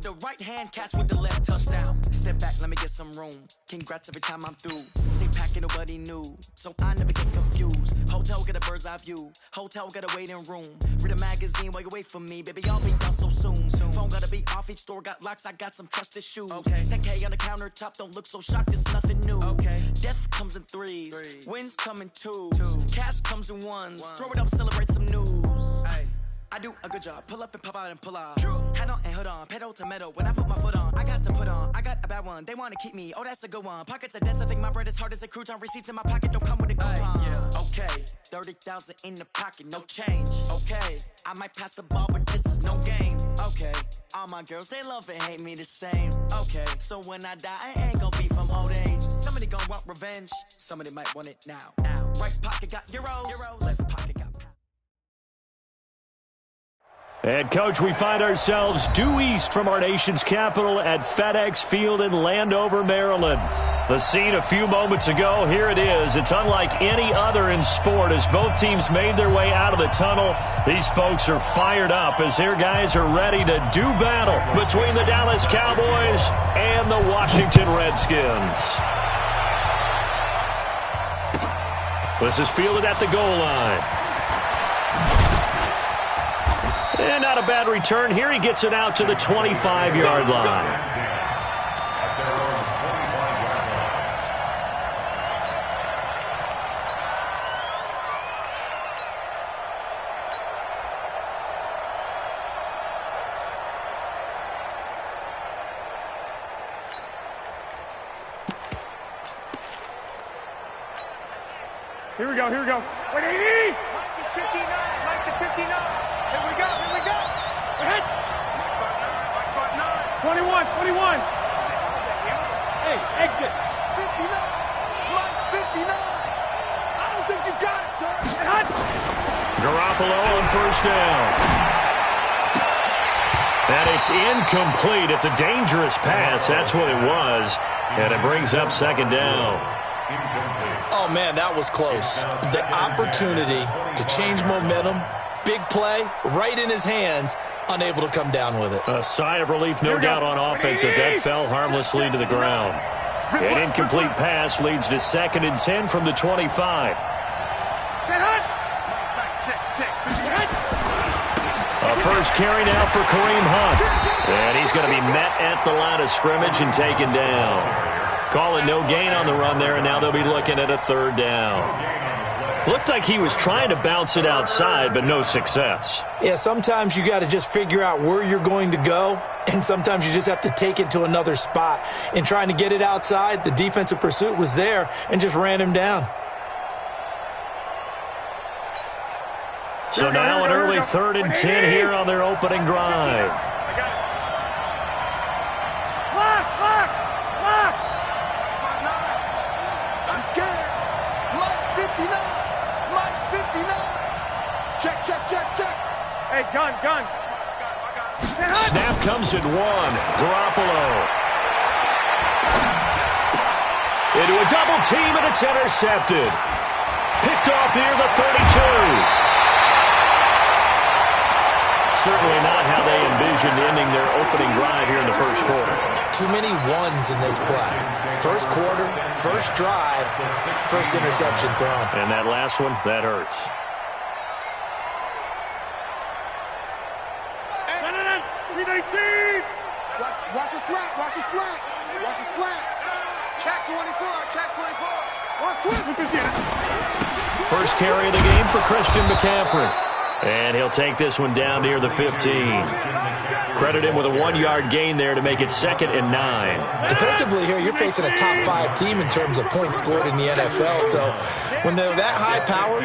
the right hand, catch with the left, touchdown. Step back, let me get some room. Congrats every time I'm through. Stay packing, nobody knew, so I never get confused. Hotel, get a bird's eye view. Hotel, get a waiting room. Read a magazine while you wait for me, baby, I'll be done so soon. Phone gotta be off, each store got locks, I got some trusted shoes. 10K on the countertop, don't look so shocked, it's nothing new. Death comes in threes, wins come in twos. Cash comes in ones, throw it up, celebrate some news. I do a good job, pull up and pop out and pull out. Head on and hood on, pedal to metal. When I put my foot on, I got to put on. I got a bad one, they wanna keep me, oh that's a good one. Pockets are dense, I think my bread is hard as a crouton. Receipts in my pocket don't come with a coupon. Okay, 30,000 in the pocket, no change. Okay, I might pass the ball, but this is no game. Okay, all my girls, they love and hate me the same. Okay, so when I die, I ain't gon' be from old age. Somebody gon' want revenge, somebody might want it now. Right pocket got euros, left pocket got pounds. And, Coach, we find ourselves due east from our nation's capital at FedEx Field in Landover, Maryland. The scene a few moments ago, here it is. It's unlike any other in sport as both teams made their way out of the tunnel. These folks are fired up as their guys are ready to do battle between the Dallas Cowboys and the Washington Redskins. This is fielded at the goal line. And not a bad return here. He gets it out to the 25-yard line. Here we go, here we go. 180! Mike is 59, Mike is 59. Here we go, here we go. Ahead. Mike caught 9. 21, 21. Hey, exit. 59. Mike's 59. I don't think you got it, sir. Ahead. Garoppolo on first down. And it's incomplete. It's a dangerous pass. That's what it was. And it brings up second down. Oh, man, that was close. The opportunity to change momentum, big play, right in his hands, unable to come down with it. A sigh of relief, no doubt, on offense that fell harmlessly to the ground. An incomplete pass leads to 2nd and 10 from the 25. A first carry now for Kareem Hunt. And he's going to be met at the line of scrimmage and taken down. Call it no gain on the run there, and now they'll be looking at a 3rd down. Looked like he was trying to bounce it outside, but no success. Yeah, sometimes you got to just figure out where you're going to go, and sometimes you just have to take it to another spot. In trying to get it outside, the defensive pursuit was there and just ran him down. So now an early 3rd and 10 here on their opening drive. Hey, gun. Snap comes at 1. Garoppolo. Into a double team, and it's intercepted. Picked off near the 32. Certainly not how they envisioned ending their opening drive here in the first quarter. Too many ones in this play. First quarter, first drive, first interception thrown. And that last one, that hurts. Watch a slant, watch a slant, watch a slant. Check 24, check 24. Watch 20. First carry of the game for Christian McCaffrey. And he'll take this one down near the 15. Credit him with a 1-yard gain there to make it 2nd and 9. Defensively here, you're facing a top 5 team in terms of points scored in the NFL. So when they're that high powered,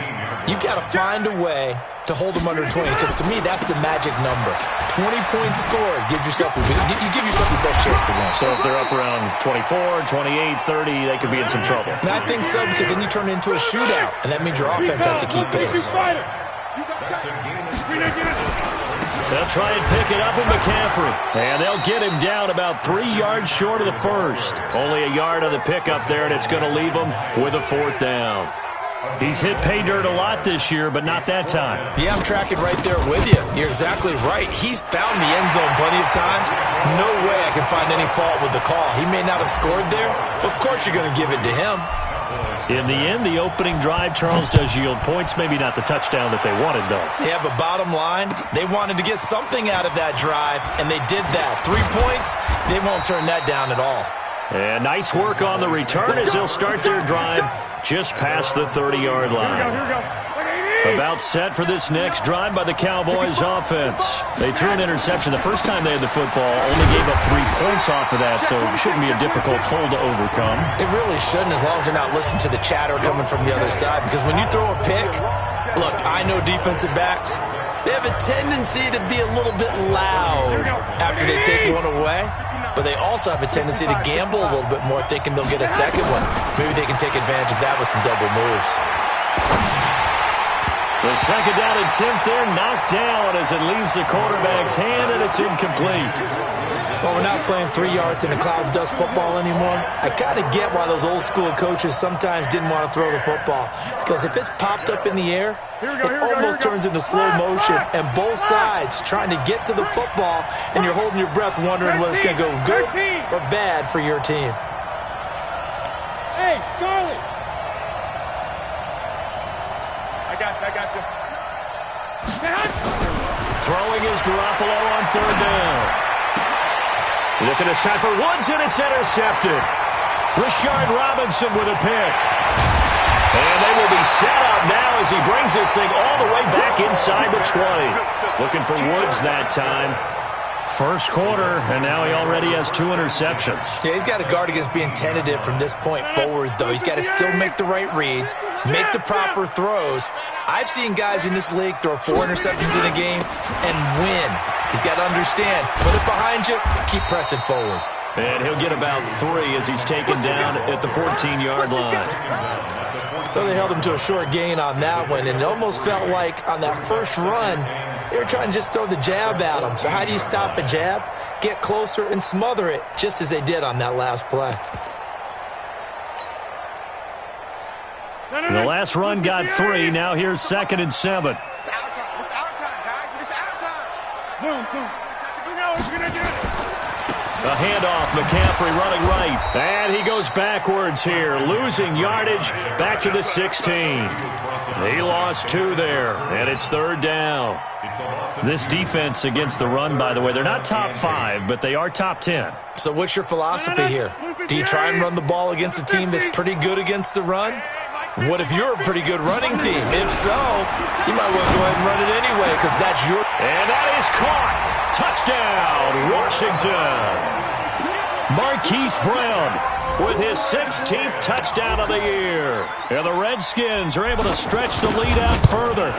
you've got to find a way to hold them under 20, because to me, that's the magic number. 20 points scored gives yourself you give yourself the best chance to win. So if they're up around 24, 28, 30, they could be in some trouble. And I think so, because then you turn it into a shootout, and that means your offense has to keep pace. They'll try and pick it up with McCaffrey. And they'll get him down about 3 yards short of the first. Only a yard on the pickup there, and it's going to leave them with a 4th down. He's hit pay dirt a lot this year, but not that time. Yeah, I'm tracking right there with you. You're exactly right. He's found the end zone plenty of times. No way I can find any fault with the call. He may not have scored there, but of course you're going to give it to him. In the end, the opening drive, Charles, does yield points. Maybe not the touchdown that they wanted, though. Yeah, but bottom line, they wanted to get something out of that drive, and they did that. 3 points, they won't turn that down at all. And nice work on the return as they'll start their drive just past the 30-yard line. Here we go. About set for this next drive by the Cowboys offense. They threw an interception the first time they had the football, only gave up 3 points off of that, so it shouldn't be a difficult hole to overcome. It really shouldn't, as long as they're not listening to the chatter coming from the other side, because when you throw a pick, look, I know defensive backs, they have a tendency to be a little bit loud after they take one away, but they also have a tendency to gamble a little bit more, thinking they'll get a second one. Maybe they can take advantage of that with some double moves. The second down and 10th there, knocked down as it leaves the quarterback's hand, and it's incomplete. Well, we're not playing 3 yards in the cloud of dust football anymore. I kind of get why those old school coaches sometimes didn't want to throw the football. Because if it's popped up in the air, it almost turns into slow motion. And both sides trying to get to the football, and you're holding your breath wondering whether it's going to go good or bad for your team. Hey, Charlie. I got you. Throwing is Garoppolo on third down. Looking to set for Woods, and it's intercepted. Rashard Robinson with a pick. And they will be set up now as he brings this thing all the way back inside the 20. Looking for Woods that time. First quarter, and now he already has 2 interceptions. Yeah, he's got to guard against being tentative from this point forward, though. He's got to still make the right reads, make the proper throws. I've seen guys in this league throw 4 interceptions in a game and win. He's got to understand, put it behind you, keep pressing forward. And he'll get about 3 as he's taken down at the 14-yard line. So they held him to a short gain on that one, and it almost felt like on that first run, they were trying to just throw the jab at him. So how do you stop a jab? Get closer and smother it, just as they did on that last play. The last run got 3. Now here's 2nd and 7. It's our time. It's our time, guys. It's our time. Boom. You know what you're going to do. A handoff, McCaffrey running right. And he goes backwards here, losing yardage back to the 16. He lost 2 there, and it's 3rd down. This defense against the run, by the way, they're not top 5, but they are top 10. So what's your philosophy here? Do you try and run the ball against a team that's pretty good against the run? What if you're a pretty good running team? If so, you might want to go ahead and run it anyway, because that's your... And that is caught. Touchdown, Washington. Marquise Brown with his 16th touchdown of the year. And the Redskins are able to stretch the lead out further.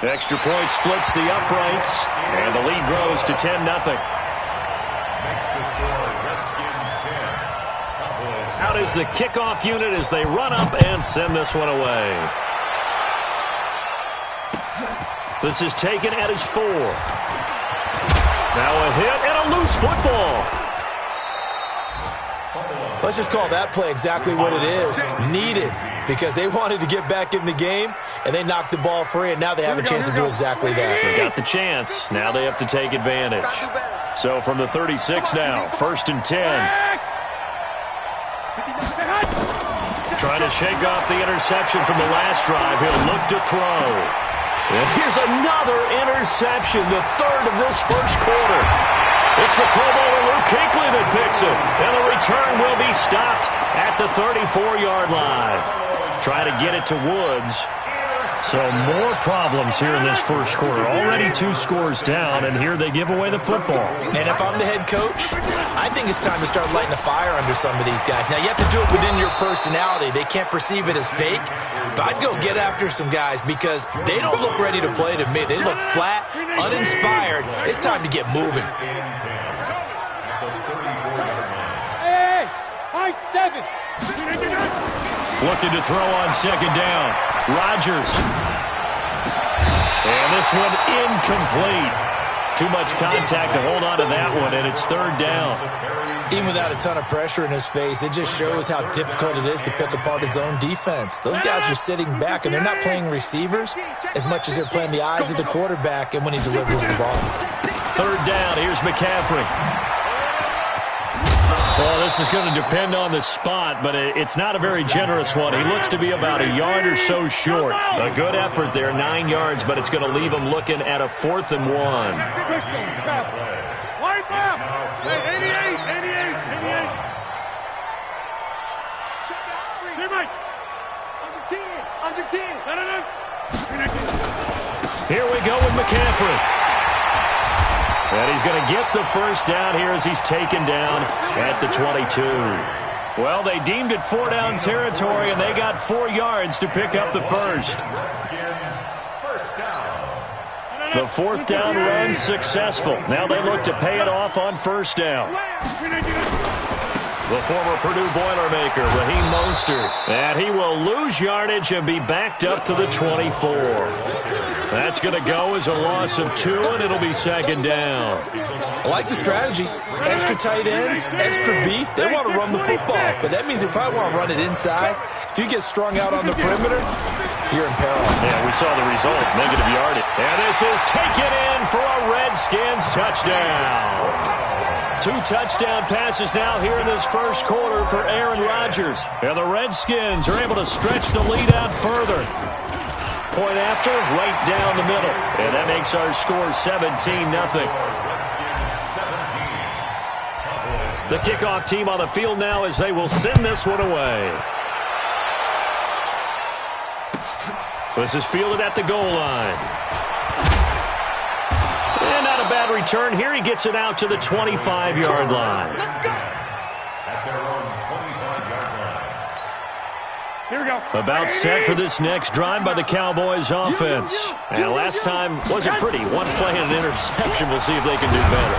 Extra point splits the uprights, and the lead grows to 10-0. Out is the kickoff unit as they run up and send this one away. This is taken at his 4. Now a hit and a loose football. Let's just call that play exactly what it is. Needed, because they wanted to get back in the game, and they knocked the ball free, and now they have a chance to do exactly that. They got the chance. Now they have to take advantage. So from the 36 now, 1st and 10. Trying to shake off the interception from the last drive. He'll look to throw. And here's another interception, the 3rd of this first quarter. It's the Pro Bowler Luke Kuechly that picks it. And the return will be stopped at the 34-yard line. Try to get it to Woods. So more problems here in this first quarter. Already 2 scores down, and here they give away the football. And if I'm the head coach, I think it's time to start lighting a fire under some of these guys. Now, you have to do it within your personality. They can't perceive it as fake. But I'd go get after some guys because they don't look ready to play to me. They look flat, uninspired. It's time to get moving. Hey, high 7. Looking to throw on 2nd down. Rodgers. And this one incomplete. Too much contact to hold on to that one, and it's 3rd down. Even without a ton of pressure in his face, it just shows how difficult it is to pick apart his own defense. Those guys are sitting back, and they're not playing receivers as much as they're playing the eyes of the quarterback and when he delivers the ball. Third down, here's McCaffrey. Well, this is going to depend on the spot, but it's not a very generous one. He looks to be about a yard or so short. A good effort there, 9 yards, but it's going to leave him looking at a 4th and 1. Wipe up! 88! Under 10! Here we go with McCaffrey. And he's going to get the first down here as he's taken down at the 22. Well, they deemed it 4-down territory, and they got 4 yards to pick up the first. The 4th down run successful. Now they look to pay it off on 1st down. The former Purdue Boilermaker, Raheem Mostert. And he will lose yardage and be backed up to the 24. That's going to go as a loss of 2, and it'll be 2nd down. I like the strategy. Extra tight ends, extra beef. They want to run the football, but that means they probably want to run it inside. If you get strung out on the perimeter, you're in peril. Yeah, we saw the result, negative yardage. And this is taken in for a Redskins touchdown. 2 touchdown passes now here in this first quarter for Aaron Rodgers. And the Redskins are able to stretch the lead out further. Point after, right down the middle. And that makes our score 17-0. The kickoff team on the field now as they will send this one away. This is fielded at the goal line. And not a bad return here. He gets it out to the 25-yard line. Here we go. About set for this next drive by the Cowboys offense. And last time wasn't pretty. One play and an interception. We'll see if they can do better.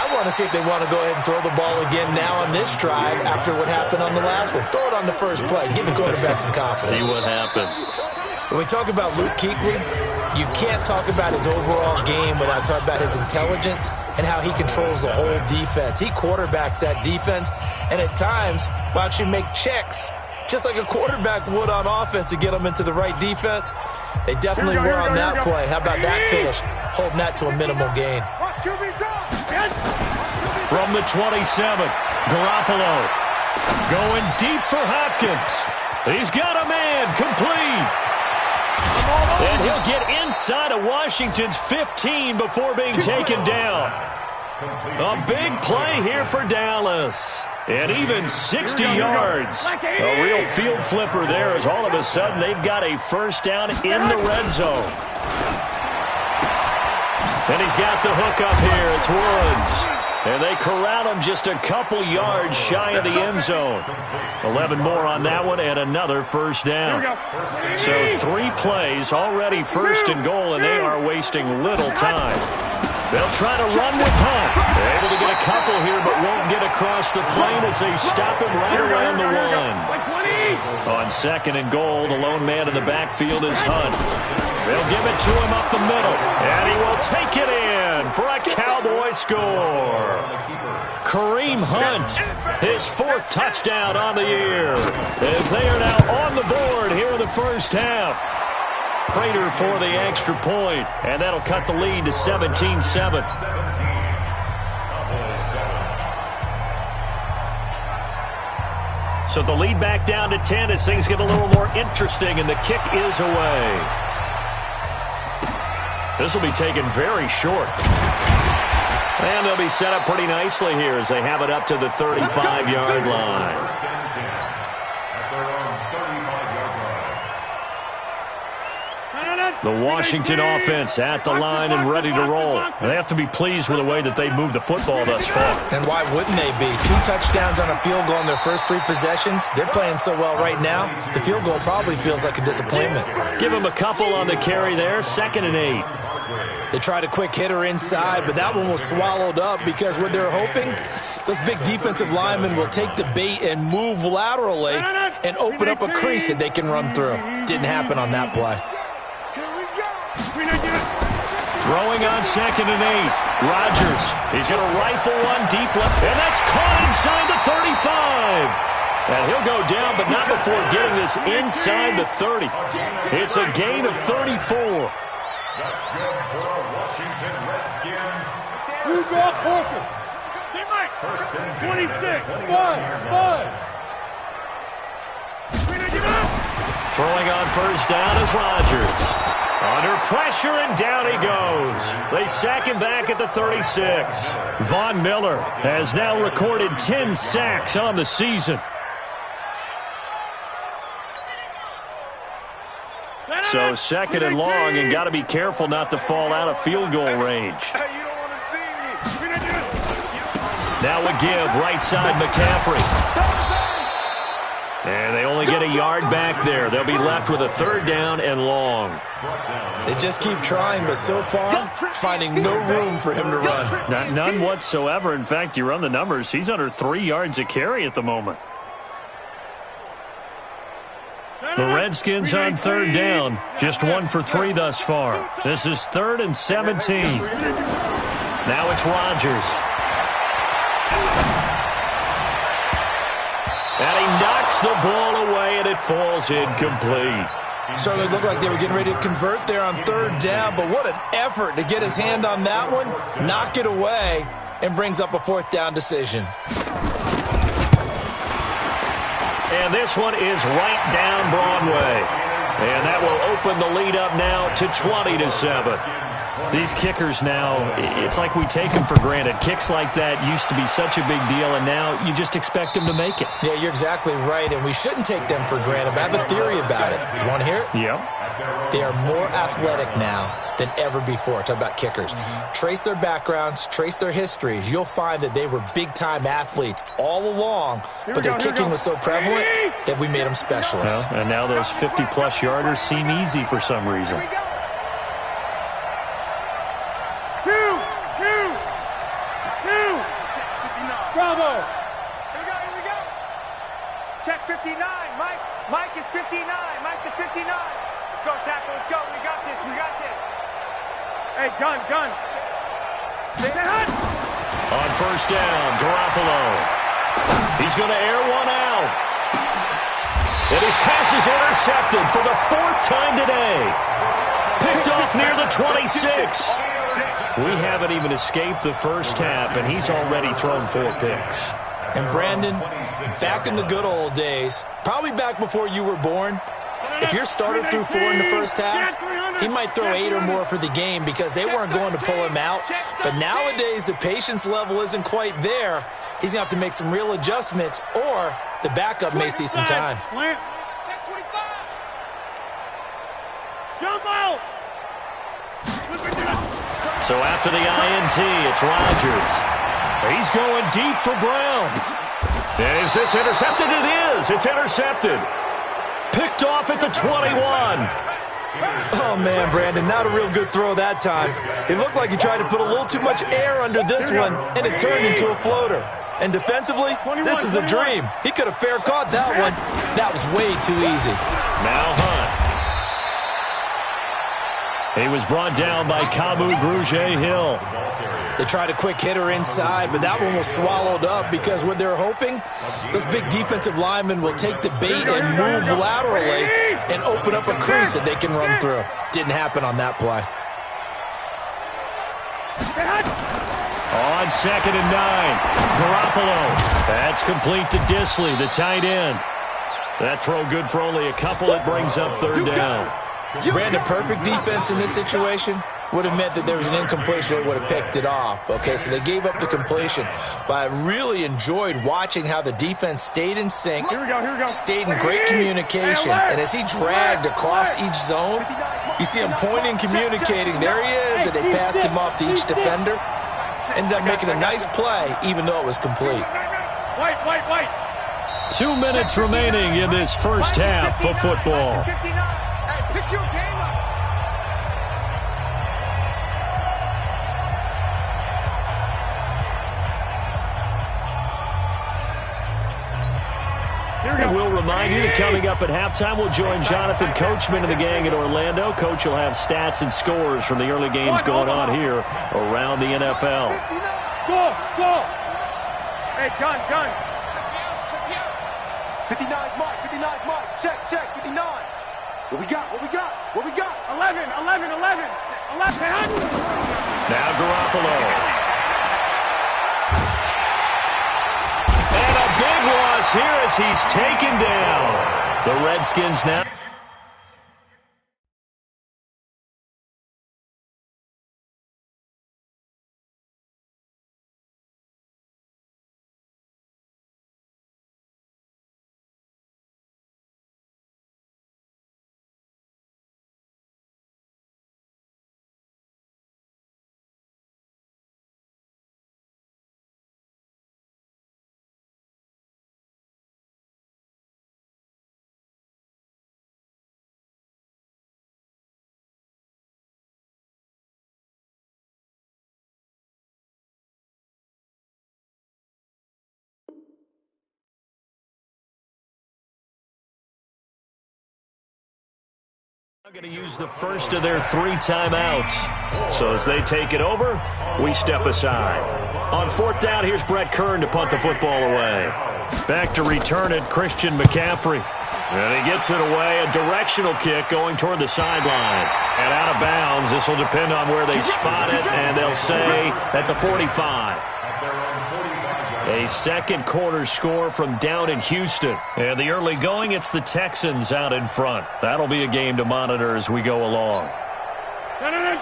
I want to see if they want to go ahead and throw the ball again now on this drive after what happened on the last one. Throw it on the first play. Give the quarterback some confidence. See what happens. When we talk about Luke Kuechly, you can't talk about his overall game without talking about his intelligence and how he controls the whole defense. He quarterbacks that defense, and at times will actually make checks, just like a quarterback would on offense to get them into the right defense. They definitely were on that play. How about that finish? Holding that to a minimal gain. From the 27, Garoppolo going deep for Hopkins. He's got a man complete. And he'll get inside of Washington's 15 before being taken down. A big play here for Dallas. And even 60 yards. A real field flipper there as all of a sudden they've got a first down in the red zone. And he's got the hook up here. It's Woods. And they corral him just a couple yards shy of the end zone. 11 more on that one and another first down. So 3 plays, already first and goal, and they are wasting little time. They'll try to run with Hunt. They're able to get a couple here, but won't get across the plane as they stop him right around the 1. On 2nd and goal, the lone man in the backfield is Hunt. They'll give it to him up the middle, and he will take it in for a Cowboy score. Kareem Hunt, his 4th touchdown on the year, as they are now on the board here in the first half. Prater for the extra point, and that'll cut the lead to 17-7. So the lead back down to 10 as things get a little more interesting, and the kick is away. This will be taken very short. And they'll be set up pretty nicely here as they have it up to the 35-yard line. The Washington offense at the line and ready to roll. They have to be pleased with the way that they've moved the football thus far. And why wouldn't they be? 2 touchdowns on a field goal in their first 3 possessions. They're playing so well right now, the field goal probably feels like a disappointment. Give them a couple on the carry there, 2nd and 8. They tried a quick hitter inside, but that one was swallowed up because what they're hoping, those big defensive linemen will take the bait and move laterally and open up a crease that they can run through. Didn't happen on that play. Throwing on 2nd and 8. Rodgers, he's going to rifle one deep left, and that's caught inside the 35. And he'll go down, but not before getting this inside the 30. It's a gain of 34. That's good for Washington Redskins. Who's off Parker? First and 26. 5. Throwing on first down is Rodgers. Under pressure, and down he goes. They sack him back at the 36. Von Miller has now recorded 10 sacks on the season. So 2nd and long, and got to be careful not to fall out of field goal range. Now a give, right side McCaffrey. And they only get a yard back there. They'll be left with a 3rd down and long. They just keep trying, but so far, finding no room for him to run. None whatsoever. In fact, you run the numbers, he's under 3 yards a carry at the moment. The Redskins on 3rd down, just 1 for 3 thus far. This is 3rd and 17. Now it's Rodgers. And he knocks the ball away, and it falls incomplete. Certainly looked like they were getting ready to convert there on 3rd down, but what an effort to get his hand on that one, knock it away, and brings up a 4th down decision. And this one is right down Broadway. And that will open the lead up now to 20-7. These kickers now, it's like we take them for granted. Kicks like that used to be such a big deal, and now you just expect them to make it. Yeah, you're exactly right, and we shouldn't take them for granted. But I have a theory about it. You want to hear it? Yep. They are more athletic now than ever before. Talk about kickers. Trace their backgrounds, trace their histories. You'll find that they were big-time athletes all along, but their kicking was so prevalent that we made them specialists. Well, and now those 50-plus yarders seem easy for some reason. Bravo! Here we go. Check 59. Mike is 59. Mike is 59. Let's go, tackle. Let's go. We got this. Hey, gun. Stay hot. On first down, Garoppolo. He's going to air one out. And his pass is intercepted for the 4th time today. Picked off near the 26. We haven't even escaped the first half, and he's already thrown 4 picks. And Brandon, back in the good old days, probably back before you were born, if your starter threw 4 in the first half, he might throw 8 or more for the game because they weren't going to pull him out. But nowadays, the patience level isn't quite there. He's going to have to make some real adjustments, or the backup may see some time. Check 25. Jump out. So after the INT, it's Rodgers. He's going deep for Brown. And is this intercepted? It is. It's intercepted. Picked off at the 21. Oh, man, Brandon, not a real good throw that time. It looked like he tried to put a little too much air under this one, and it turned into a floater. And defensively, this is a dream. He could have fair caught that one. That was way too easy. Now Hunt. He was brought down by Kamu Grugier-Hill. They tried a quick hitter inside, but that one was swallowed up because what they're hoping, those big defensive linemen will take the bait and move laterally and open up a crease that they can run through. Didn't happen on that play. On 2nd and 9, Garoppolo. That's complete to Disley, the tight end. That throw good for only a couple. It brings up 3rd down. Brandon, perfect defense in this situation would have meant that there was an incompletion that would have picked it off. Okay, so they gave up the completion. But I really enjoyed watching how the defense stayed in sync, stayed in great communication. And as he dragged across each zone, you see him pointing, communicating. There he is, and they passed him off to each defender. Ended up making a nice play, even though it was complete. 2 minutes remaining in this first half of football. Pick your game up. Here And we'll remind you that coming up at halftime, we'll join Jonathan Coachman and the gang in Orlando. Coach will have stats and scores from the early games going on here around the NFL. Go! Hey, gun. 59's Mike, 59's Mike. Check, 59. What we got? 11. Now Garoppolo. And a big loss here as he's taken down. The Redskins now. Going to use the first of their 3 timeouts. So as they take it over, we step aside. On 4th down, here's Brett Kern to punt the football away. Back to return it, Christian McCaffrey. And he gets it away, a directional kick going toward the sideline. And out of bounds, this will depend on where they spot it, and they'll say at the 45. A second quarter score from down in Houston. And the early going, it's the Texans out in front. That'll be a game to monitor as we go along.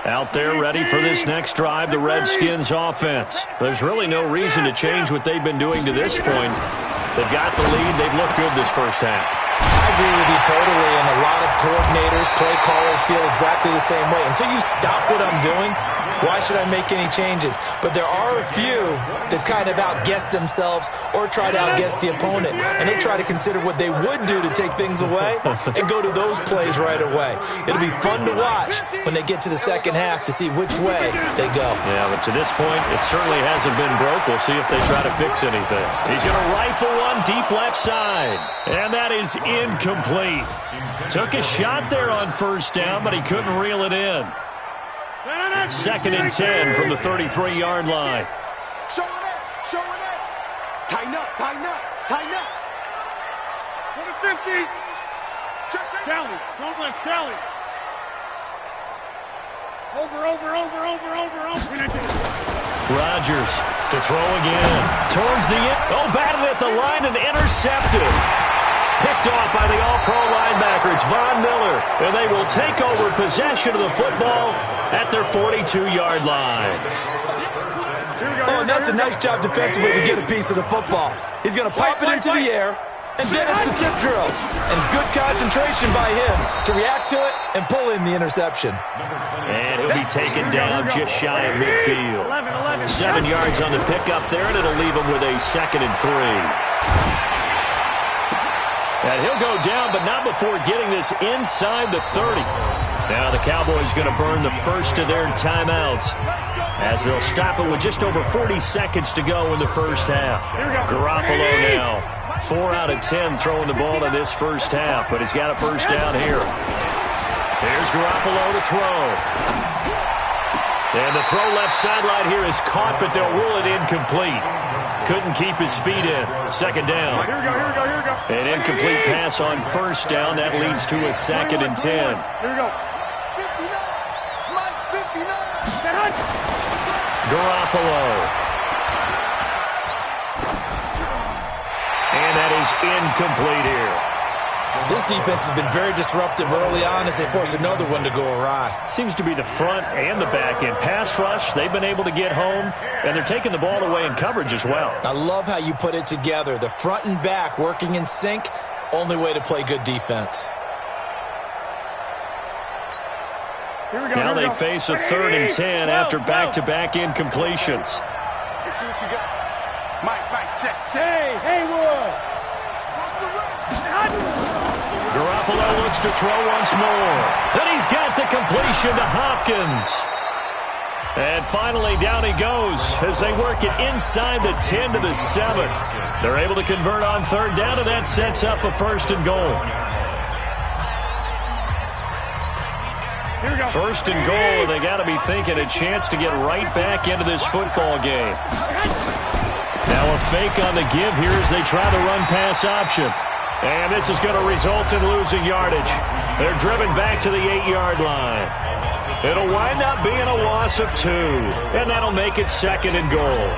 Out there ready for this next drive, the Redskins offense. There's really no reason to change what they've been doing to this point. They've got the lead. They've looked good this first half. I agree with you totally, and a lot of coordinators, play callers feel exactly the same way. Until you stop what I'm doing, why should I make any changes? But there are a few that kind of outguess themselves or try to outguess the opponent, and they try to consider what they would do to take things away and go to those plays right away. It'll be fun to watch when they get to the second half to see which way they go. Yeah, but to this point, it certainly hasn't been broke. We'll see if they try to fix anything. He's going to rifle one deep left side, and that is incomplete. Took a shot there on first down, but he couldn't reel it in. 2nd and 10 from the 33-yard line. Show it up. Tighten up. To the 50. Kelly, don't let Kelly. Over. Rodgers to throw again. Towards the end. Oh, batted at the line and intercepted. Picked off by the all-pro linebacker. It's Von Miller. And they will take over possession of the football at their 42-yard line. Oh, and that's a nice job defensively to get a piece of the football. He's going to pop it into the air, and then it's the tip drill. And good concentration by him to react to it and pull in the interception. And he'll be taken down just shy of midfield. 7 yards on the pickup there, and it'll leave him with a 2nd and 3. And he'll go down, but not before getting this inside the 30. Now the Cowboys going to burn the first of their timeouts as they'll stop it with just over 40 seconds to go in the first half. Garoppolo now, 4 out of 10 throwing the ball in this first half, but he's got a first down here. Here's Garoppolo to throw. And the throw left sideline here is caught, but they'll rule it incomplete. Couldn't keep his feet in. 2nd down. Here we go. An incomplete pass on first down. That leads to a 2nd and 10. Here we go. 59. Mike, 59. Garoppolo. And that is incomplete here. This defense has been very disruptive early on as they force another one to go awry. Seems to be the front and the back end. Pass rush, they've been able to get home, and they're taking the ball away in coverage as well. I love how you put it together. The front and back working in sync, only way to play good defense. Now they face a 3rd and 10 after back-to-back incompletions. Let's see what you got. Mike, check. Hey, Haywood. Garoppolo looks to throw once more. And he's got the completion to Hopkins. And finally, down he goes as they work it inside the 10 to the 7. They're able to convert on third down, and that sets up a first and goal. Here we go. First and goal, and they got to be thinking a chance to get right back into this football game. Now a fake on the give here as they try the run-pass option. And this is going to result in losing yardage. They're driven back to the 8-yard line. It'll wind up being a loss of 2, and that'll make it second and goal.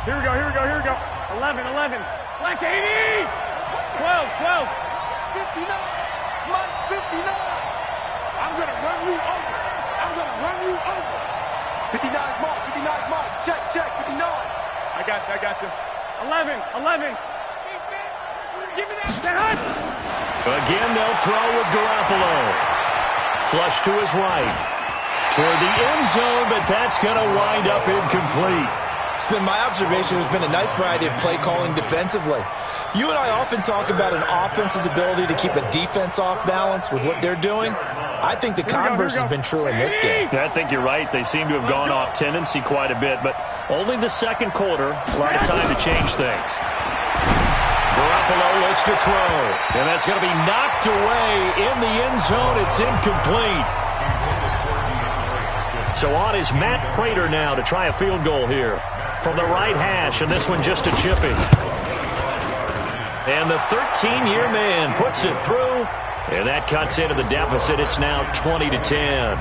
Here we go, here we go, here we go. 11, 11. Black 80! 12, 12. 59. Mike 59. I'm going to run you over. I'm going to run you over. 59 Mike, 59 Mike. Check, check, 59. I got you. 11, 11. Defense, give me that hunt. Again, they'll throw with Garoppolo. Flush to his right. Toward the end zone, but that's going to wind up incomplete. It's been my observation there's been a nice variety of play calling defensively. You and I often talk about an offense's ability to keep a defense off balance with what they're doing. I think the converse has been true in this game. I think you're right. They seem to have gone off tendency quite a bit, but only the second quarter, a lot of time to change things. Garoppolo looks to throw, and that's going to be knocked away in the end zone. It's incomplete. So on is Matt Prater now to try a field goal here from the right hash, and this one just a chipping. And the 13-year man puts it through, and that cuts into the deficit. It's now 20-10.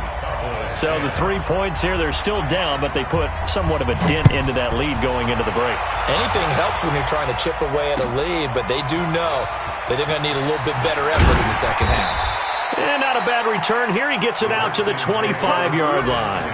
So the 3 points here, they're still down, but they put somewhat of a dent into that lead going into the break. Anything helps when you're trying to chip away at a lead, but they do know that they're going to need a little bit better effort in the second half. And not a bad return here. He gets it out to the 25-yard line.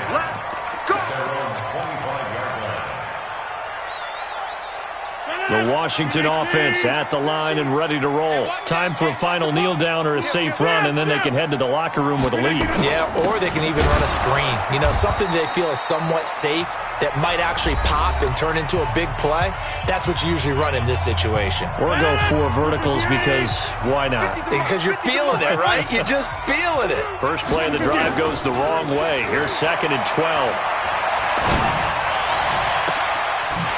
The Washington offense at the line and ready to roll. Time for a final kneel down or a safe run, and then they can head to the locker room with a lead. Yeah, or they can even run a screen. You know, something they feel is somewhat safe that might actually pop and turn into a big play. That's what you usually run in this situation. Or go 4 verticals because why not? Because you're feeling it, right? You're just feeling it. First play of the drive goes the wrong way. Here's 2nd and 12.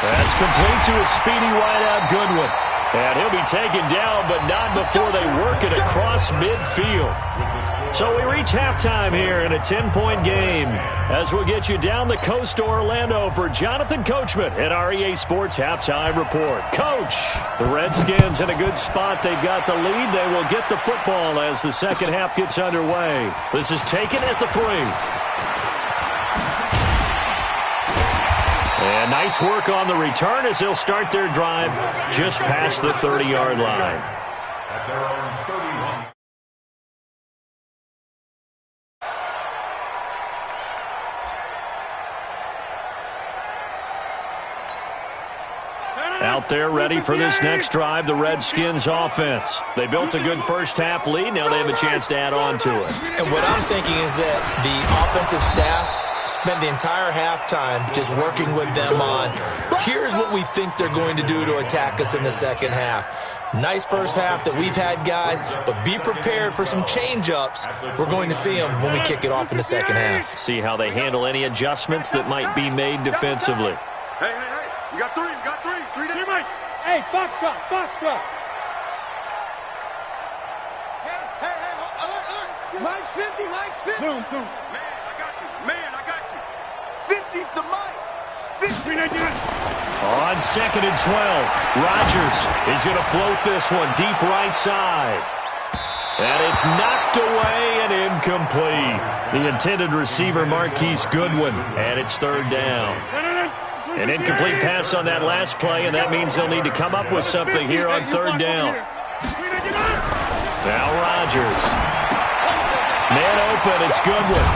That's complete to a speedy wideout Goodwin. And he'll be taken down, but not before they work it across midfield. So we reach halftime here in a 10-point game as we'll get you down the coast to Orlando for Jonathan Coachman at our EA Sports Halftime Report. Coach, the Redskins in a good spot. They've got the lead. They will get the football as the second half gets underway. This is taken at the 3. And nice work on the return as they'll start their drive just past the 30-yard line. At their own 31. Out there ready for this next drive, the Redskins offense. They built a good first-half lead. Now they have a chance to add on to it. And what I'm thinking is that the offensive staff spent the entire halftime just working with them on, here's what we think they're going to do to attack us in the second half. Nice first half that we've had, guys, but be prepared for some change-ups. We're going to see them when we kick it off in the second half. See how they handle any adjustments that might be made defensively. Hey, hey, hey. We got 3. We got 3. 3 Here, Mike. Hey, foxtrot, foxtrot. Hey, alert. Mike's 50. Mike's 50. Zoom, zoom. Man, I got you. 50's the Mike. 50. On 2nd and 12, Rodgers is going to float this one deep right side. And it's knocked away and incomplete. The intended receiver, Marquise Goodwin, and it's 3rd down. An incomplete pass on that last play, and that means they'll need to come up with something here on 3rd down. Now Rodgers. Man open, it's Goodwin.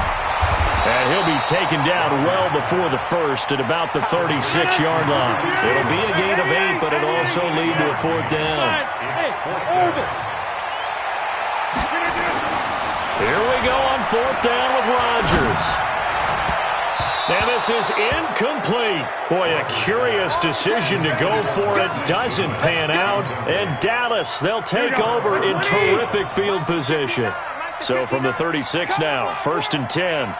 And he'll be taken down well before the first at about the 36-yard line. It'll be a gain of 8, but it'll also lead to a 4th down. Here we go on 4th down with Rodgers. And this is incomplete. Boy, a curious decision to go for it. Doesn't pan out. And Dallas, they'll take over in terrific field position. So from the 36 now, 1st and 10.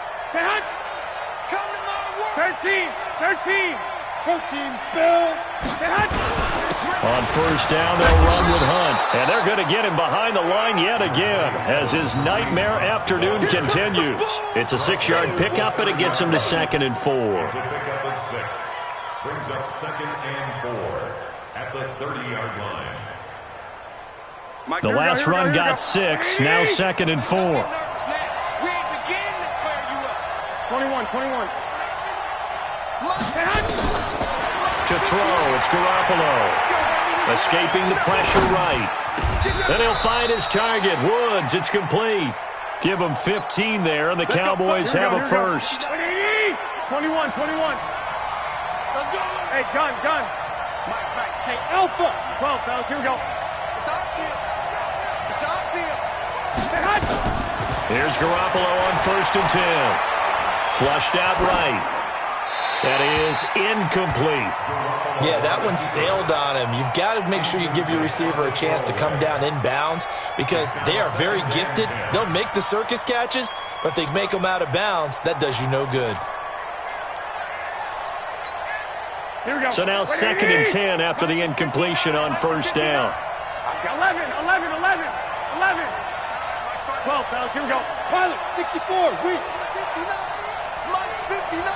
13. Go team, spill. On 1st down, they'll run with Hunt. And they're going to get him behind the line yet again as his nightmare afternoon continues. It's a 6-yard pickup, and it gets him to 2nd and 4. Pickup at 6. Brings up 2nd and 4 at the 30-yard line. The last run got 6, now 2nd and 4. 21. To throw, it's Garoppolo. Escaping the pressure right. Then he'll find his target. Woods, it's complete. Give him 15 there, and the Cowboys have a first. 21. Hey, gun. Alpha. 12, fellas, here we go. It's our field. Here's Garoppolo on 1st and 10. Flushed out right. That is incomplete. Yeah, that one sailed on him. You've got to make sure you give your receiver a chance to come down inbounds because they are very gifted. They'll make the circus catches, but if they make them out of bounds, that does you no good. Here we go. So now 2nd and 10 after the incompletion on 1st down. 11. 12, fellas, here we go. Pilot, 64, weak. 59.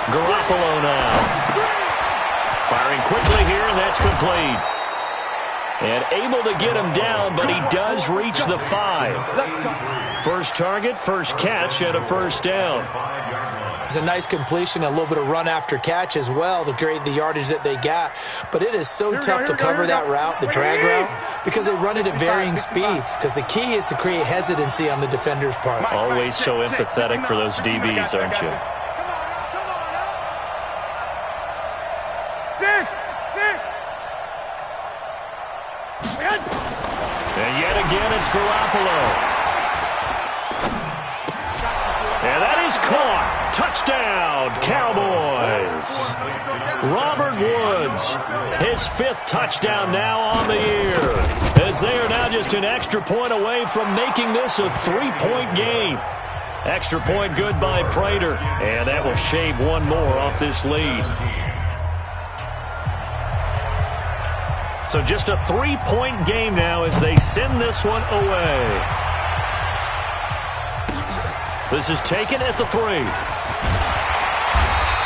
Garoppolo now. Firing quickly here, and that's complete. And able to get him down, but he does reach the 5. First target, first catch, and a 1st down. It's a nice completion, a little bit of run after catch as well to create the yardage that they got. But it is so tough to cover that route, the drag route, because they run it at varying speeds. Because the key is to create hesitancy on the defender's part. Always so empathetic for those DBs, aren't you? And yet again, it's Garoppolo. And that is caught. Touchdown, Cowboys. Robert Woods, his 5th touchdown now on the year, as they are now just an extra point away from making this a 3-point game. Extra point good by Prater, and that will shave one more off this lead. So just a 3-point game now as they send this one away. This is taken at the 3.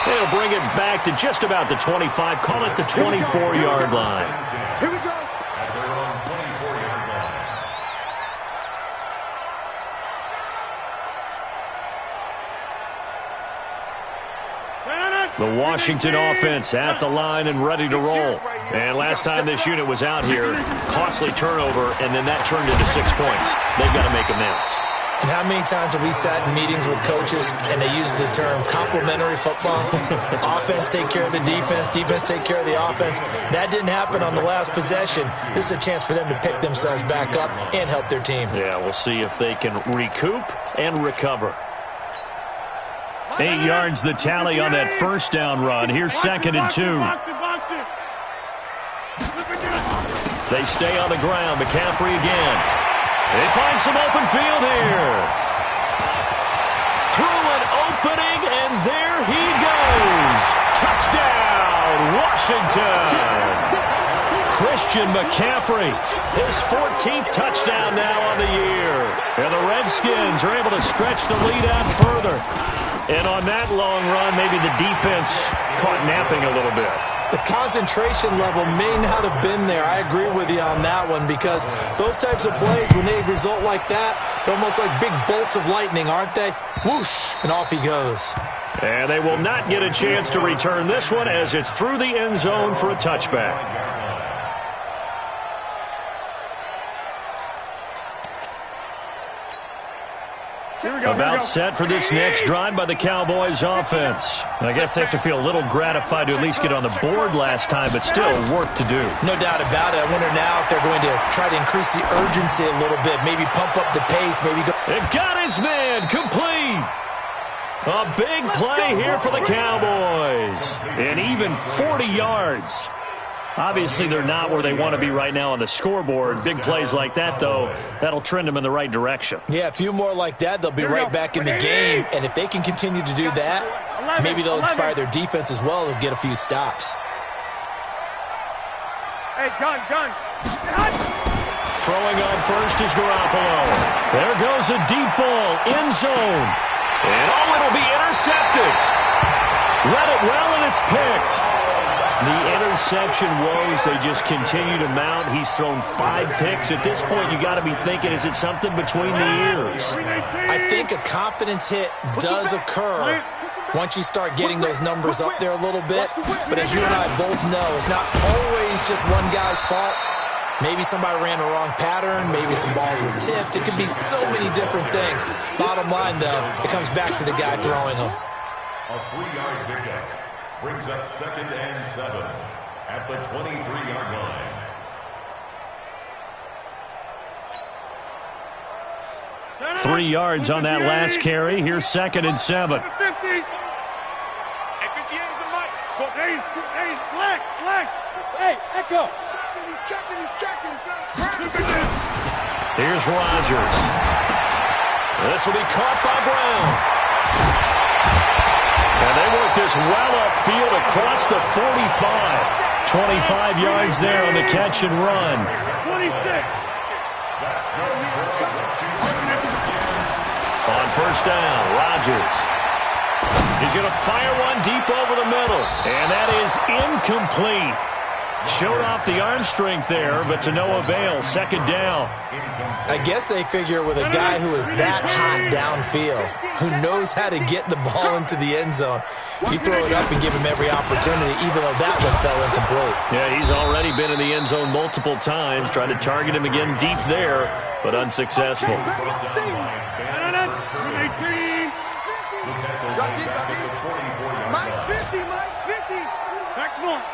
They'll bring it back to just about the 25. Call it the 24-yard line. Here we go. At their own 24-yard line. The Washington offense at the line and ready to roll. And last time this unit was out here, costly turnover, and then that turned into 6 points. They've got to make amends. And how many times have we sat in meetings with coaches and they use the term complementary football? Offense take care of the defense, defense take care of the offense. That didn't happen on the last possession. This is a chance for them to pick themselves back up and help their team. Yeah, we'll see if they can recoup and recover. 8 yards the tally on that 1st down run. Here's 2nd and 2. They stay on the ground. McCaffrey again. They find some open field here. Through an opening, and there he goes. Touchdown, Washington. Christian McCaffrey, his 14th touchdown now on the year. And the Redskins are able to stretch the lead out further. And on that long run, maybe the defense caught napping a little bit. The concentration level may not have been there. I agree with you on that one because those types of plays, when they result like that, they're almost like big bolts of lightning, aren't they? Whoosh, and off he goes. And they will not get a chance to return this one as it's through the end zone for a touchback. About set for this next drive by the Cowboys offense. I guess they have to feel a little gratified to at least get on the board last time, but still work to do. No doubt about it. I wonder now if they're going to try to increase the urgency a little bit, maybe pump up the pace, maybe go. It got his man complete. A big play here for the Cowboys. And even 40 yards. Obviously, they're not where they want to be right now on the scoreboard. Big plays like that, though, that'll trend them in the right direction. Yeah, a few more like that, they'll be right back in the game. And if they can continue to do that, maybe they'll inspire their defense as well. They'll get a few stops. Hey, gun. Throwing on first is Garoppolo. There goes a deep ball, end zone. And, it'll be intercepted. Read it well, and it's picked. The interception woes, they just continue to mount. He's thrown 5 picks. At this point, you got to be thinking, is it something between the ears? I think a confidence hit does occur once you start getting those numbers up there a little bit. But as you and I both know, it's not always just one guy's fault. Maybe somebody ran the wrong pattern. Maybe some balls were tipped. It could be so many different things. Bottom line, though, it comes back to the guy throwing them. A 3-yard pickup brings up 2nd and 7 at the 23-yard line. Three yards on that last carry. Here's 2nd and 7. 50. Hey, 58 is a mic. Hey, flag. Hey, Echo. He's checking. Here's Rodgers. This will be caught by Brown. And they work this well upfield across the 45. 25 yards there on the catch and run. 26. On first down, Rodgers. He's going to fire one deep over the middle. And that is incomplete. Showed off the arm strength there, but to no avail. 2nd down. I guess they figure with a guy who is that hot downfield, who knows how to get the ball into the end zone, you throw it up and give him every opportunity, even though that one fell incomplete. Yeah, he's already been in the end zone multiple times, trying to target him again deep there, but unsuccessful. Mike's 50. Back north.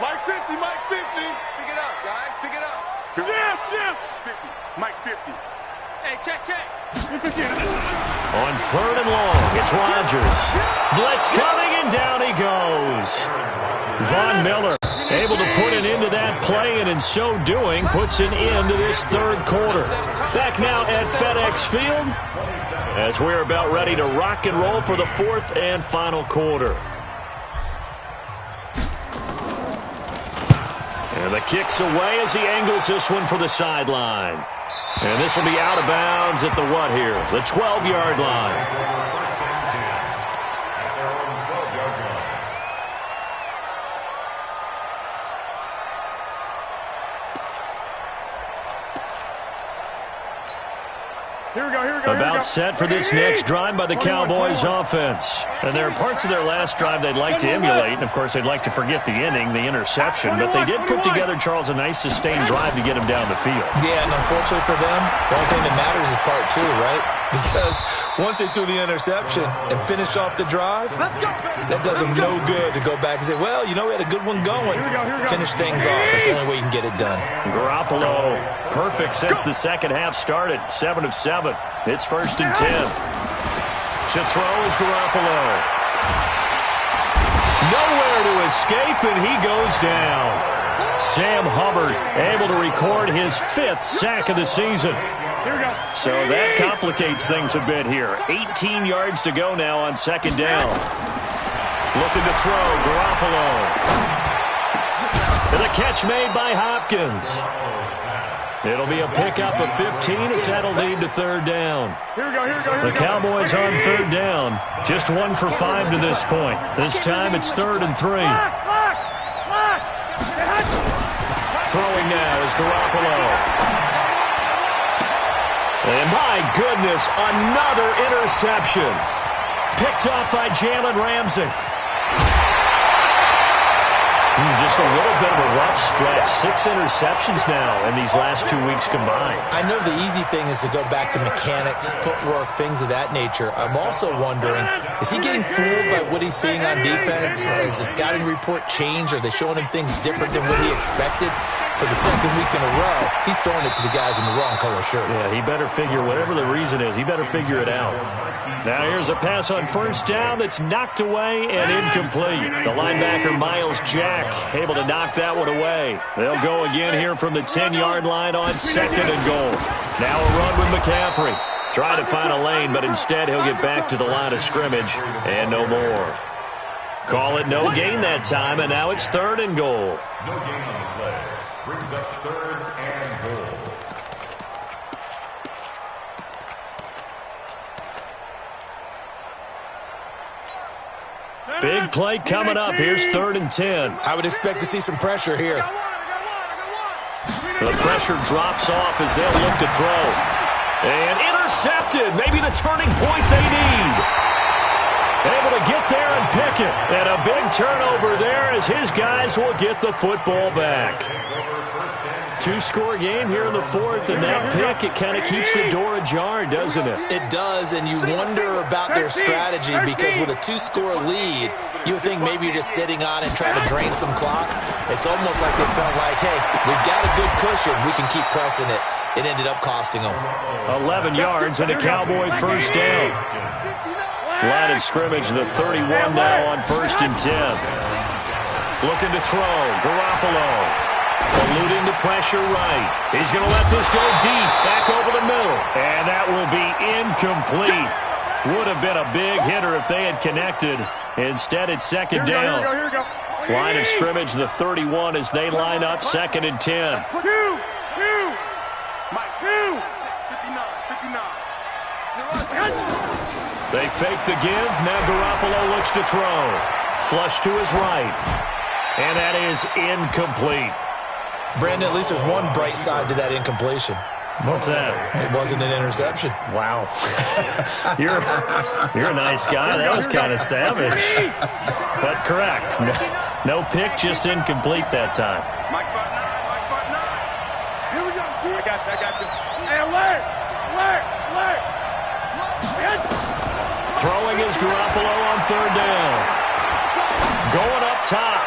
Mike 50. Pick it up, guys. Pick it up. Jim. 50. Mike 50. Hey, check. On 3rd and long, it's Rodgers. Blitz coming, and down he goes. Von Miller able to put an end to that play, and in so doing, puts an end to this 3rd quarter. Back now at FedEx Field, as we're about ready to rock and roll for the 4th and final quarter. And the kick's away as he angles this one for the sideline. And this will be out of bounds at the what here? The 12-yard line. Here we go. About set for this next drive by the Cowboys offense. And there are parts of their last drive they'd like to emulate. And, of course, they'd like to forget the inning, the interception. But they did put together, Charles, a nice sustained drive to get him down the field. Yeah, and unfortunately for them, the only thing that matters is part 2, right? Because once they threw the interception and finished off the drive, that does them no good to go back and say, well, we had a good one going. Finish things off. That's the only way you can get it done. Garoppolo, perfect since the second half started. 7 of 7. It's 1st and 10. To throw is Garoppolo. Nowhere to escape, and he goes down. Sam Hubbard able to record his 5th sack of the season. So that complicates things a bit here. 18 yards to go now on 2nd down. Looking to throw, Garoppolo. And the catch made by Hopkins. It'll be a pickup of 15 as that'll lead to 3rd down. The Cowboys on 3rd down. Just 1 for 5 to this point. This time it's 3rd and 3. Throwing now is Garoppolo. And my goodness, another interception. Picked off by Jalen Ramsey. Just a little bit of a rough stretch. 6 interceptions now in these last 2 weeks combined. I know the easy thing is to go back to mechanics, footwork, things of that nature. I'm also wondering, is he getting fooled by what he's seeing on defense? Has the scouting report changed? Are they showing him things different than what he expected? For the 2nd week in a row, he's throwing it to the guys in the wrong color shirts. Yeah, he better figure, whatever the reason is, he better figure it out. Now here's a pass on first down that's knocked away and incomplete. The linebacker, Miles Jack, able to knock that one away. They'll go again here from the 10-yard line on 2nd and goal. Now a run with McCaffrey. Trying to find a lane, but instead he'll get back to the line of scrimmage and no more. Call it no gain that time, and now it's 3rd and goal. No gain on the play. Brings up 3rd and goal. Big play coming up. Here's 3rd and 10. I would expect to see some pressure here. The pressure drops off as they'll look to throw. And intercepted. Maybe the turning point they need. Able to get there and pick it. And a big turnover there as his guys will get the football back. 2-score game here in the 4th, and that pick, it kind of keeps the door ajar, doesn't it? It does, and you wonder about their strategy because with a 2-score lead, you would think maybe you're just sitting on and trying to drain some clock. It's almost like they felt like, hey, we've got a good cushion. We can keep pressing it. It ended up costing them. 11 yards and a Cowboy first down. Line of scrimmage, the 31 now on 1st and 10. Looking to throw, Garoppolo. Eluding the pressure right. He's going to let this go deep, back over the middle. And that will be incomplete. Would have been a big hitter if they had connected. Instead, it's 2nd down. Here we go. Line of scrimmage, the 31 as they line up 2nd and 10. Two. They fake the give. Now Garoppolo looks to throw. Flush to his right. And that is incomplete. Brandon, at least there's one bright side to that incompletion. What's that? It wasn't an interception. Wow. You're a nice guy. That was kind of savage. But correct. No pick, just incomplete that time. Mike spot 9. Here we go. I got you. Hey, alert. Throwing is Garoppolo on 3rd down. Going up top.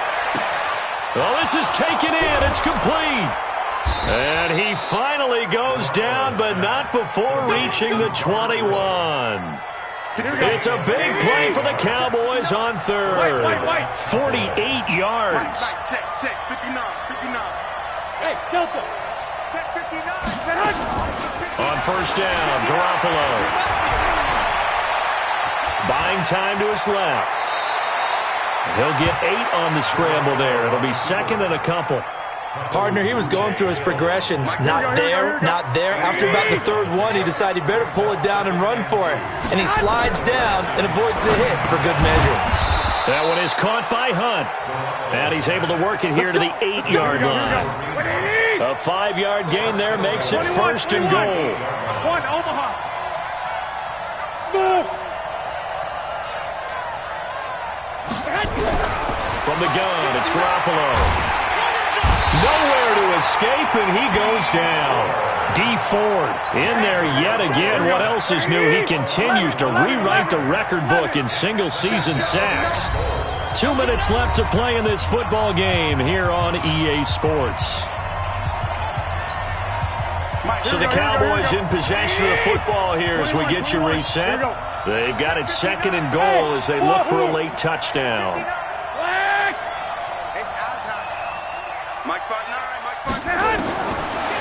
Well, this is taken in. It's complete. And he finally goes down, but not before reaching the 21. It's a big play for the Cowboys on 3rd. 48 yards. Check. 59. Hey, Delta. Check 59. On 1st down, Garoppolo. Buying time to his left. He'll get 8 on the scramble there. It'll be 2nd and a couple. Partner, he was going through his progressions. Not there. After about the 3rd one, he decided he better pull it down and run for it. And he slides down and avoids the hit for good measure. That one is caught by Hunt. And he's able to work it here to the 8-yard line. A 5-yard gain there makes it 1st and goal. 1, Omaha. Smooth. From the gun, it's Garoppolo. Nowhere to escape, and he goes down. D Ford in there yet again. What else is new? He continues to rewrite the record book in single-season sacks. 2 minutes left to play in this football game here on EA Sports. So the Cowboys in possession of the football here as we get you reset. They've got it 2nd and goal as they look for a late touchdown. Mike spot 9.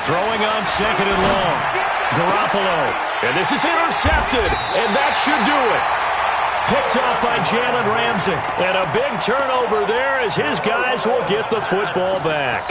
Throwing on 2nd and long. Garoppolo. And this is intercepted. And that should do it. Picked up by Jalen Ramsey. And a big turnover there as his guys will get the football back.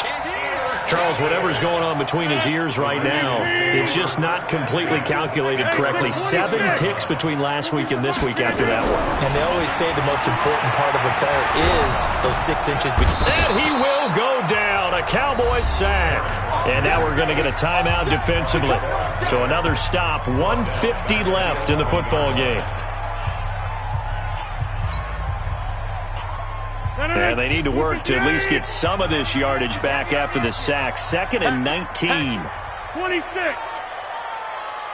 Charles, whatever's going on between his ears right now, it's just not completely calculated correctly. 7 picks between last week and this week after that one. And they always say the most important part of a player is those 6 inches between. And he will go down. A Cowboys sack. And now we're going to get a timeout defensively. So another stop. 1:50 left in the football game. And they need to work to at least get some of this yardage back after the sack. 2nd and 19. 26.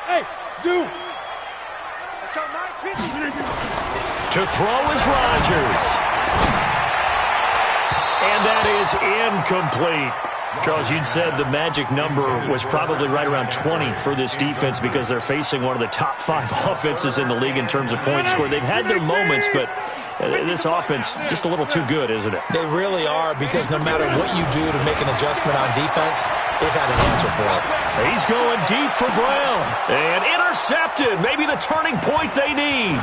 Hey, Zoo. Let's go 9:50. To throw is Rodgers. And that is incomplete. Charles, you'd said the magic number was probably right around 20 for this defense because they're facing one of the top 5 offenses in the league in terms of points scored. They've had their moments, but this offense just a little too good, isn't it? They really are, because no matter what you do to make an adjustment on defense, they've had an answer for it. He's going deep for Brown. And intercepted. Maybe the turning point they need.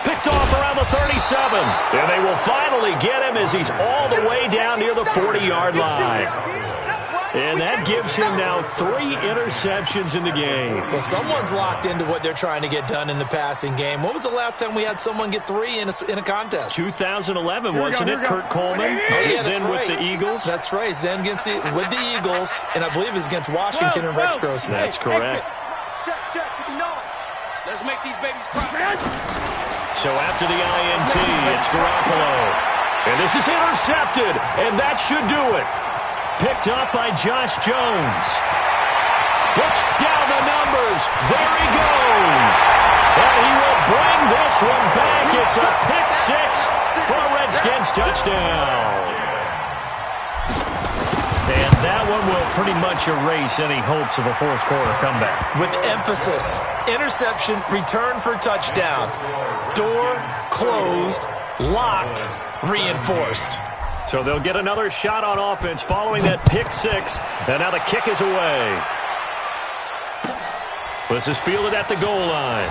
Picked off around the 37. And they will finally get him as he's all the way down near the 40-yard line. And that gives him now 3 interceptions in the game. Well, someone's locked into what they're trying to get done in the passing game. When was the last time we had someone get 3 in a contest? 2011, wasn't it? Kurt Coleman. Oh, yeah, that's then right. With the Eagles. That's right. He's then with the Eagles, and I believe it's against Washington and Rex Grossman. That's correct. Check, 59. Let's make these babies cry. So after the INT, it's Garoppolo. And this is intercepted, and that should do it. Picked up by Josh Jones. Looks down the numbers. There he goes. And he will bring this one back. It's a pick 6 for a Redskins touchdown. And that one will pretty much erase any hopes of a fourth quarter comeback. With emphasis, interception, return for touchdown. Door closed, locked, reinforced. So they'll get another shot on offense following that pick 6. And now the kick is away. This is fielded at the goal line.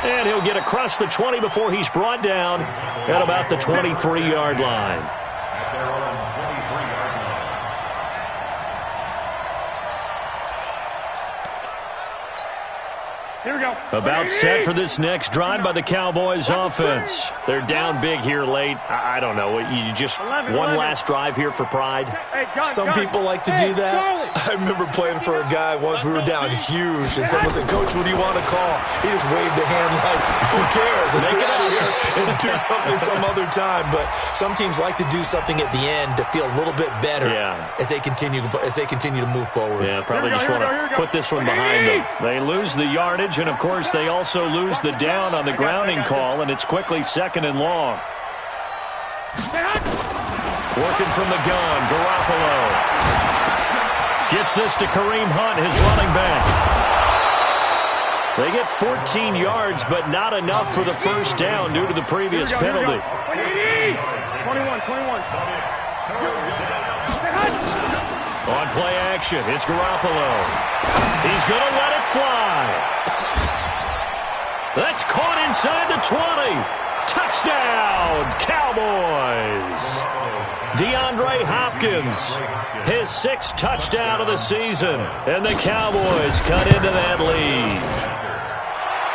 And he'll get across the 20 before he's brought down at about the 23-yard line. Here we go. About set for this next drive by the Cowboys offense. They're down big here late. I don't know. You just one last drive here for pride? Some people like to do that. I remember playing for a guy once. We were down huge, and someone said, "Coach, what do you want to call?" He just waved a hand like, "Who cares? Let's get out of here and do something some other time." But some teams like to do something at the end to feel a little bit better as they continue to move forward. Yeah, probably just want to put this one behind them. They lose the yardage, and of course they also lose the down on the grounding call, and it's quickly 2nd and long. Working from the gun, Garoppolo gets this to Kareem Hunt, his running back. They get 14 yards, but not enough for the first down due to the previous penalty. 21. On play action, it's Garoppolo. He's going to let it fly. That's caught inside the 20. Touchdown, Cowboys. DeAndre Hopkins, his 6th touchdown of the season. And the Cowboys cut into that lead.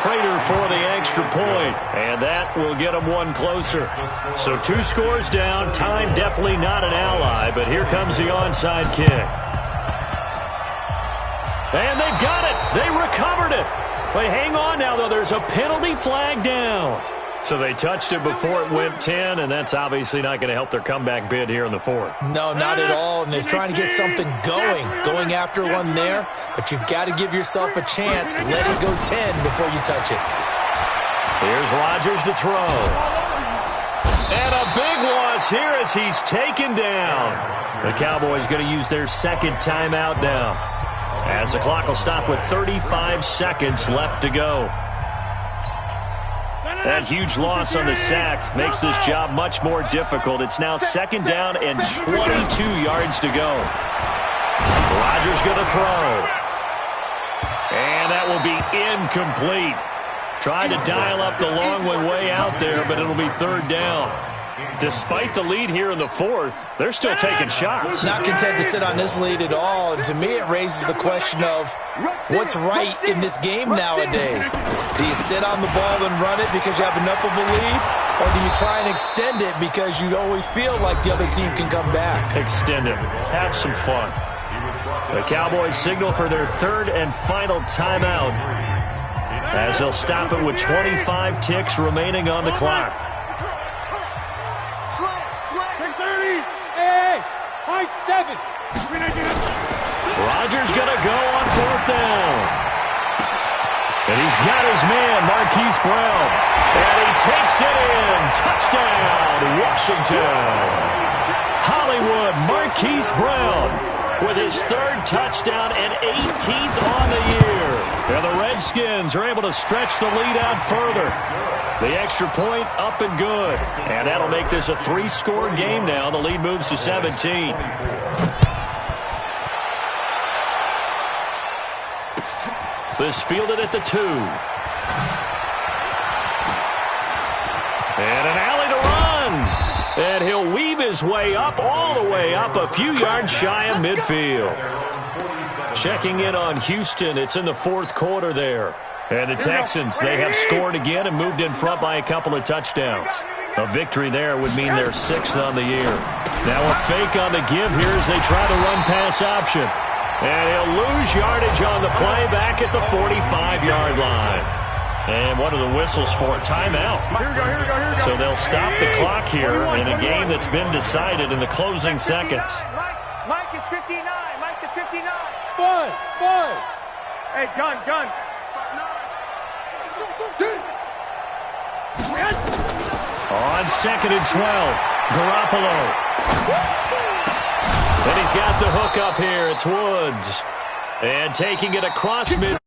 Prater for the extra point, and that will get them one closer. So 2 scores down. Time definitely not an ally, but here comes the onside kick. And they've got it. They recovered it. But hang on now, though. There's a penalty flag down. So they touched it before it went 10, and that's obviously not going to help their comeback bid here in the 4th. No, not at all, and they're trying to get something going after one there, but you've got to give yourself a chance. Let it go 10 before you touch it. Here's Rodgers to throw. And a big loss here as he's taken down. The Cowboys going to use their 2nd timeout now, as the clock will stop with 35 seconds left to go. That huge loss on the sack makes this job much more difficult. It's now 2nd down and 22 yards to go. Rodgers going to throw. And that will be incomplete. Tried to dial up the long one way out there, but it'll be 3rd down. Despite the lead here in the 4th, they're still taking shots. Not content to sit on this lead at all. And to me, it raises the question of what's right in this game nowadays. Do you sit on the ball and run it because you have enough of a lead? Or do you try and extend it because you always feel like the other team can come back? Extend it. Have some fun. The Cowboys signal for their 3rd and final timeout, as they'll stop it with 25 ticks remaining on the clock. High 7. Rodgers going to go on 4th down. And he's got his man, Marquise Brown. And he takes it in. Touchdown, Washington. Hollywood Marquise Brown with his third touchdown and 18th on the year. And the Redskins are able to stretch the lead out further. The extra point up and good. And that'll make this a 3-score game now. The lead moves to 17. This fielded at the 2. And an alley to run. And he'll weave his way up, all the way up, a few yards shy of midfield. Checking in on Houston. It's in the 4th quarter there. And the Texans, they have scored again and moved in front by a couple of touchdowns. A victory there would mean they're 6th on the year. Now a fake on the give here as they try to run pass option. And he'll lose yardage on the play back at the 45-yard line. And what are the whistles for? Timeout. Here we go. So they'll stop the clock here in a game that's been decided in the closing seconds. Mike is 59. Mike to 59. One. Hey, gun. On 2nd and 12, Garoppolo. And he's got the hook up here. It's Woods. And taking it across mid.